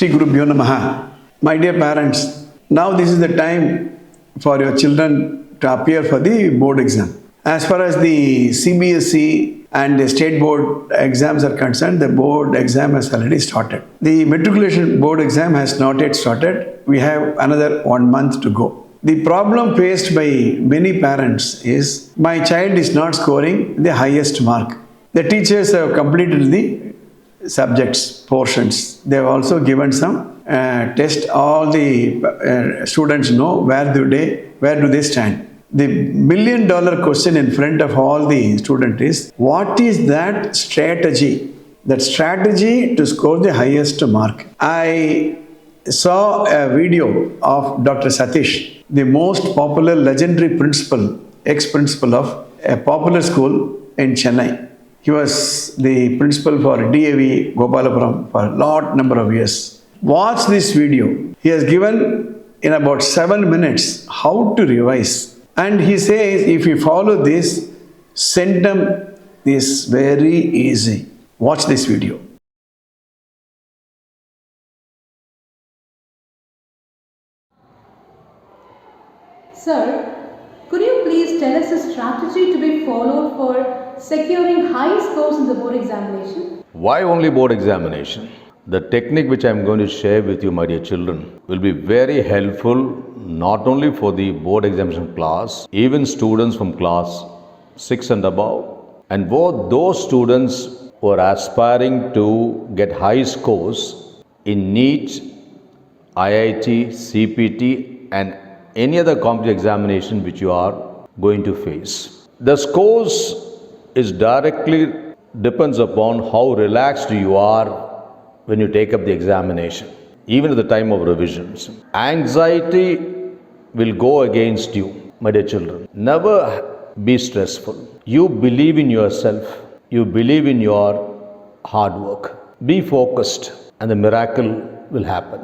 Shri Gurubhyo Namaha. My dear parents, now this is the time for your children to appear for the board exam. As far as the CBSE and the state board exams are concerned, the board exam has already started. The matriculation board exam has not yet started. We have another 1 month to go. The problem faced by many parents is my child is not scoring the highest mark. The teachers have completed the subjects, portions. They have also given some test. All the students know where do they stand. The $1,000,000 question in front of all the students is, what is that strategy? That strategy to score the highest mark. I saw a video of Dr. Satish, the most popular legendary principal, ex-principal of a popular school in Chennai. He was the principal for DAV Gopalapuram for a lot number of years. Watch this video. He has given in about 7 minutes how to revise. And he says, if you follow this, centum is very easy. Watch this video. Sir, could you please tell us a strategy to be followed for securing high scores in the board examination? Why only board examination? The technique which I am going to share with you, my dear children, will be very helpful not only for the board examination class, even students from class 6 and above, and both those students who are aspiring to get high scores in NEET, IIT, CPT, and any other competitive examination which you are going to face. The scores is directly depends upon how relaxed you are when you take up the examination, even at the time of revisions. Anxiety will go against you, my dear children. Never be stressful. You believe in yourself. You believe in your hard work. Be focused and the miracle will happen.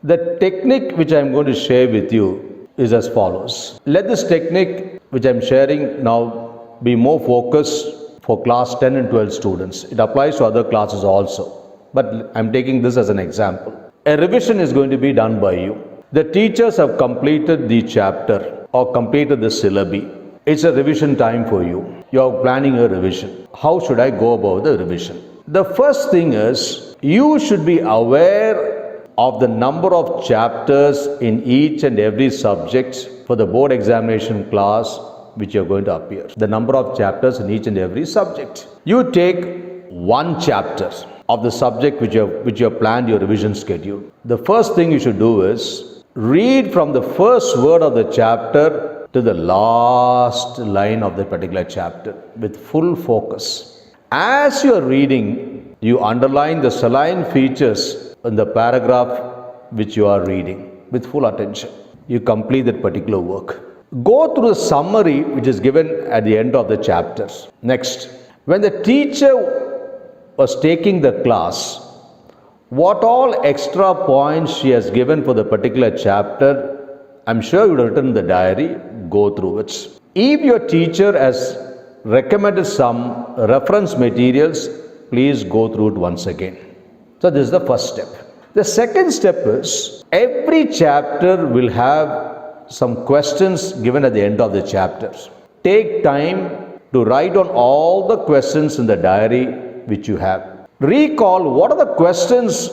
The technique which I am going to share with you is as follows. Let this technique which I am sharing now be more focused for class 10 and 12 students. It applies to other classes also, but I am taking this as an example. A revision is going to be done by you. The teachers have completed the chapter or completed the syllabi. It's a revision time for you. You are planning a revision. How should I go about the revision? The first thing is, you should be aware of the number of chapters in each and every subject for the board examination class which you are going to appear. The number of chapters in each and every subject. You take one chapter of the subject which you have planned your revision schedule. The first thing you should do is read from the first word of the chapter to the last line of the particular chapter with full focus. As you are reading, you underline the saline features in the paragraph which you are reading with full attention. You complete that particular work. Go through the summary which is given at the end of the chapters. Next, when the teacher was taking the class, what all extra points she has given for the particular chapter, I'm sure you would have written in the diary, go through it. If your teacher has recommended some reference materials, please go through it once again. So this is the first step. The second step is, every chapter will have some questions given at the end of the chapters. Take time to write on all the questions in the diary which you have. Recall what are the questions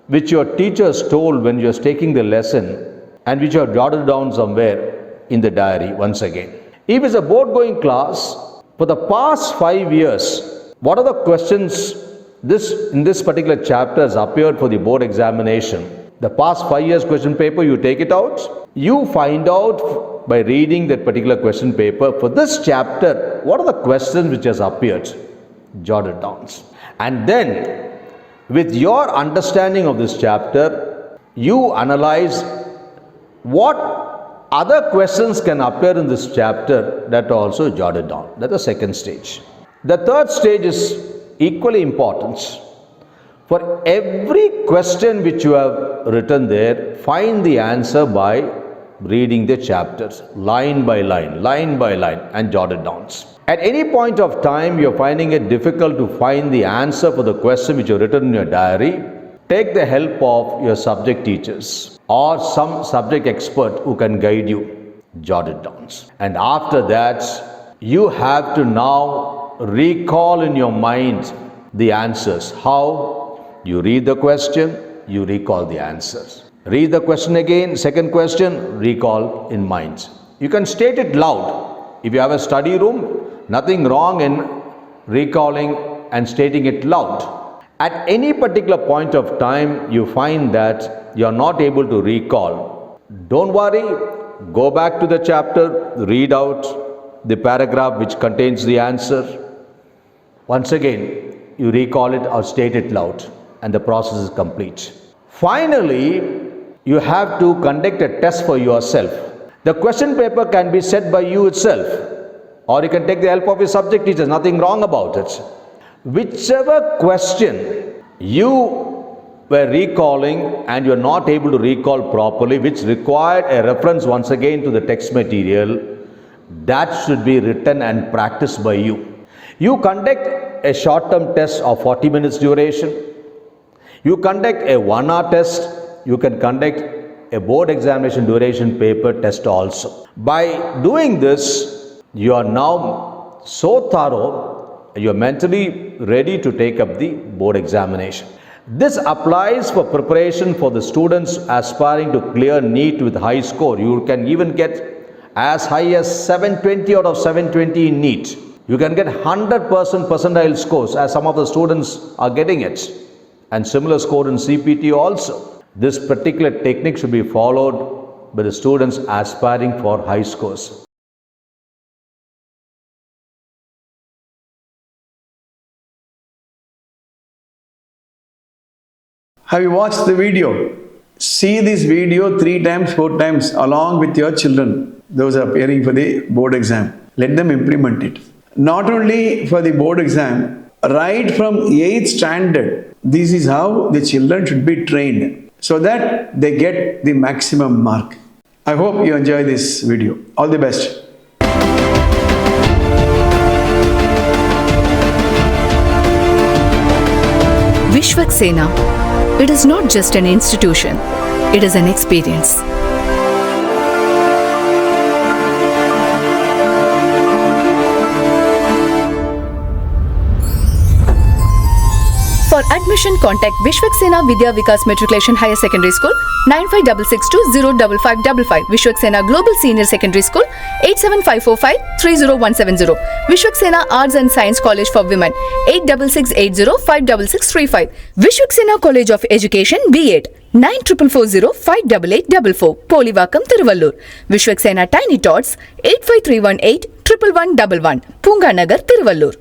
which your teachers told when you are taking the lesson and which you have jotted down somewhere in the diary once again. If it's a board going class, for the past 5 years, what are the questions in this particular chapter has appeared for the board examination? The past 5 years question paper, you take it out. You find out by reading that particular question paper, for this chapter, what are the questions which has appeared? Jot it down. And then, with your understanding of this chapter, you analyze what other questions can appear in this chapter that are also jotted down. That's the second stage. The third stage is equally important. For every question which you have written there, find the answer by reading the chapters line by line, and jot it down. At any point of time you are finding it difficult to find the answer for the question which you have written in your diary, take the help of your subject teachers or some subject expert who can guide you. Jot it down. And after that, you have to now recall in your mind the answers. How? You read the question, you recall the answers. Read the question again, second question, recall in mind. You can state it loud. If you have a study room, nothing wrong in recalling and stating it loud. At any particular point of time, you find that you are not able to recall. Don't worry, go back to the chapter, read out the paragraph which contains the answer. Once again, you recall it or state it loud, and the process is complete. Finally, you have to conduct a test for yourself. The question paper can be set by you itself, or you can take the help of your subject teachers, nothing wrong about it. Whichever question you were recalling and you are not able to recall properly, which required a reference once again to the text material, that should be written and practiced by you. You conduct a short-term test of 40 minutes duration. You conduct a 1 hour test. You can conduct a board examination duration paper test also. By doing this, you are now so thorough, you are mentally ready to take up the board examination. This applies for preparation for the students aspiring to clear NEET with high score. You can even get as high as 720 out of 720 in NEET. You can get 100% percentile scores, as some of the students are getting it, and similar score in CPT also. This particular technique should be followed by the students aspiring for high scores. Have you watched the video? See this video 3 times, 4 times along with your children. Those are appearing for the board exam. Let them implement it. Not only for the board exam, right from 8th standard, this is how the children should be trained so that they get the maximum mark. I hope you enjoy this video. All the best. Vishwaksenaa. It is not just an institution, it is an experience. For admission, contact Vishwaksenaa Vidya Vikas Matriculation Higher Secondary School 9566205555, Vishwaksenaa Global Senior Secondary School 87545-30170, Vishwaksenaa Arts and Science College for Women 8680-56635, Vishwaksenaa College of Education B.Ed 9440-58844, Polivakam, Thiruvallur, Vishwaksenaa Tiny Tots 85318-11111, Punganagar, Thiruvallur.